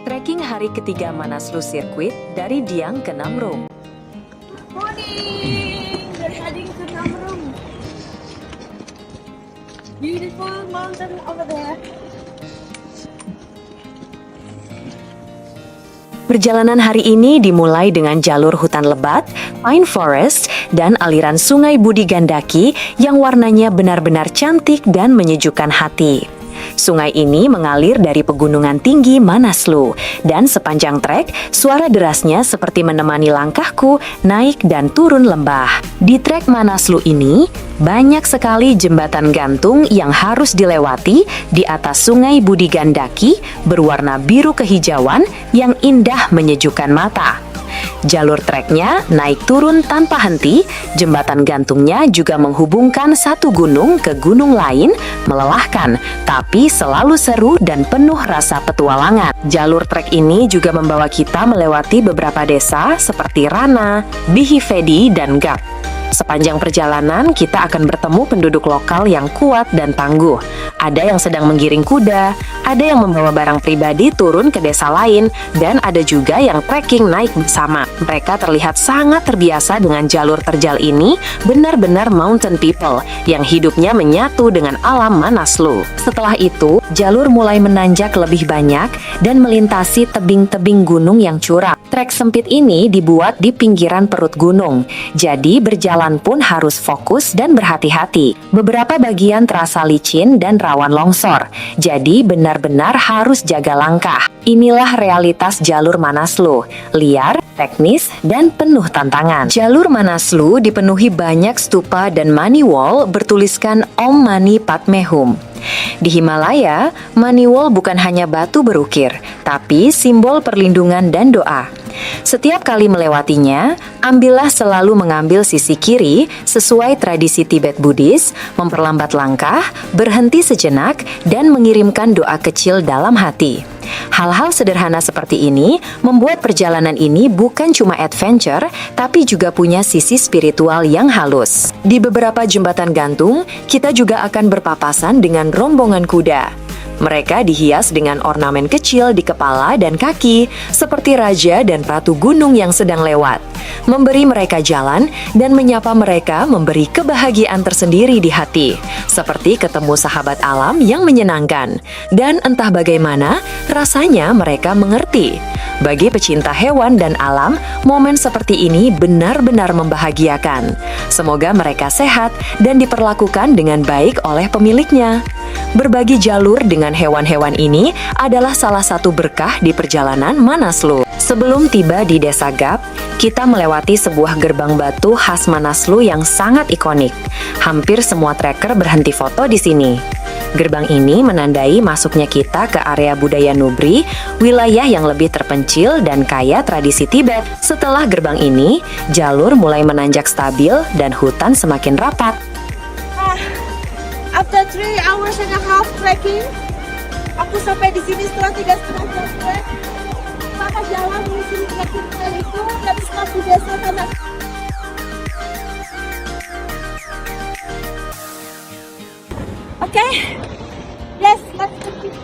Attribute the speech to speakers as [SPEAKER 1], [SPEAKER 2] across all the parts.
[SPEAKER 1] Trekking hari ketiga Manaslu Circuit dari Diang ke Namrung.
[SPEAKER 2] Morning! We're heading to Namrung. Beautiful mountain over there.
[SPEAKER 1] Perjalanan hari ini dimulai dengan jalur hutan lebat, pine forest, dan aliran sungai Budi Gandaki yang warnanya benar-benar cantik dan menyejukkan hati. Sungai ini mengalir dari pegunungan tinggi Manaslu, dan sepanjang trek, suara derasnya seperti menemani langkahku naik dan turun lembah. Di trek Manaslu ini, banyak sekali jembatan gantung yang harus dilewati di atas sungai Budi Gandaki berwarna biru kehijauan yang indah menyejukkan mata. Jalur treknya naik turun tanpa henti, jembatan gantungnya juga menghubungkan satu gunung ke gunung lain, melelahkan, tapi selalu seru dan penuh rasa petualangan. Jalur trek ini juga membawa kita melewati beberapa desa seperti Rana, Bihivedi, dan Gap. Sepanjang perjalanan, kita akan bertemu penduduk lokal yang kuat dan tangguh. Ada yang sedang menggiring kuda, ada yang membawa barang pribadi turun ke desa lain, dan ada juga yang trekking naik bersama. Mereka terlihat sangat terbiasa dengan jalur terjal ini, benar-benar mountain people yang hidupnya menyatu dengan alam Manaslu. Setelah itu, jalur mulai menanjak lebih banyak dan melintasi tebing-tebing gunung yang curam. Trek sempit ini dibuat di pinggiran perut gunung, jadi berjalan pun harus fokus dan berhati-hati. Beberapa bagian terasa licin dan rawan longsor, jadi benar-benar harus jaga langkah. Inilah realitas jalur Manaslu, liar, teknis, dan penuh tantangan. Jalur Manaslu dipenuhi banyak stupa dan money wall bertuliskan Om Mani Padme Hum. Di Himalaya, money wall bukan hanya batu berukir, tapi simbol perlindungan dan doa. Setiap kali melewatinya, ambillah selalu mengambil sisi kiri sesuai tradisi Tibet Buddhis, memperlambat langkah, berhenti sejenak, dan mengirimkan doa kecil dalam hati. Hal-hal sederhana seperti ini membuat perjalanan ini bukan cuma adventure, tapi juga punya sisi spiritual yang halus. Di beberapa jembatan gantung, kita juga akan berpapasan dengan rombongan kuda. Mereka dihias dengan ornamen kecil di kepala dan kaki, seperti raja dan ratu gunung yang sedang lewat. Memberi mereka jalan dan menyapa mereka memberi kebahagiaan tersendiri di hati, seperti ketemu sahabat alam yang menyenangkan. Dan entah bagaimana, rasanya mereka mengerti. Bagi pecinta hewan dan alam, momen seperti ini benar-benar membahagiakan. Semoga mereka sehat dan diperlakukan dengan baik oleh pemiliknya. Berbagi jalur dengan hewan-hewan ini adalah salah satu berkah di perjalanan Manaslu. Sebelum tiba di Desa Gap, kita melewati sebuah gerbang batu khas Manaslu yang sangat ikonik. Hampir semua trekker berhenti foto di sini. Gerbang ini menandai masuknya kita ke area budaya Nubri, wilayah yang lebih terpencil dan kaya tradisi Tibet. Setelah gerbang ini, jalur mulai menanjak stabil dan hutan semakin rapat.
[SPEAKER 2] After 3 hours and a half trekking, aku sampai di sini setelah 3,5 jam trek. Maka jalan menuju trekking trail itu dari satu desa sana. Oke, let's continue.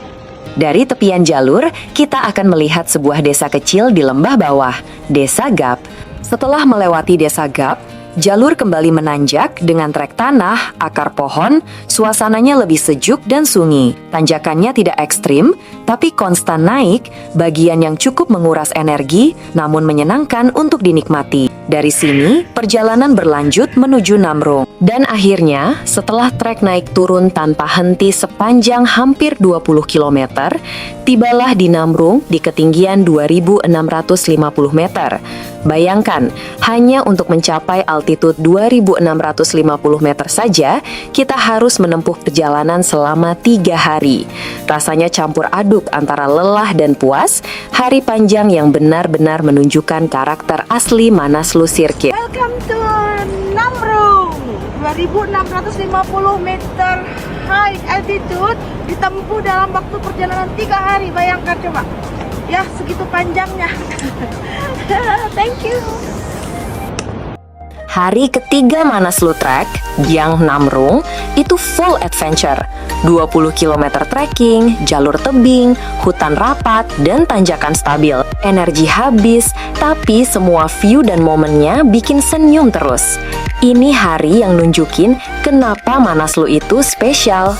[SPEAKER 1] Dari tepian jalur, kita akan melihat sebuah desa kecil di lembah bawah, Desa Gap. Setelah melewati Desa Gap, jalur kembali menanjak dengan trek tanah, akar pohon, suasananya lebih sejuk dan sunyi. Tanjakannya tidak ekstrim, tapi konstan naik, bagian yang cukup menguras energi, namun menyenangkan untuk dinikmati. Dari sini, perjalanan berlanjut menuju Namrung. Dan akhirnya, setelah trek naik turun tanpa henti sepanjang hampir 20 km, tibalah di Namrung di ketinggian 2.650 meter. Bayangkan, hanya untuk mencapai altitude 2.650 meter saja, kita harus menempuh perjalanan selama 3 hari. Rasanya campur aduk antara lelah dan puas, hari panjang yang benar-benar menunjukkan karakter asli Manaslu Circuit.
[SPEAKER 2] Welcome to Namrung, 2.650 meter high altitude, ditempuh dalam waktu perjalanan 3 hari. Bayangkan coba, ya segitu panjangnya. Thank you.
[SPEAKER 1] Hari ketiga Manaslu Trek, Giang Namrung, itu full adventure. 20 km trekking, jalur tebing, hutan rapat, dan tanjakan stabil. Energi habis, tapi semua view dan momennya bikin senyum terus. Ini hari yang nunjukin kenapa Manaslu itu spesial.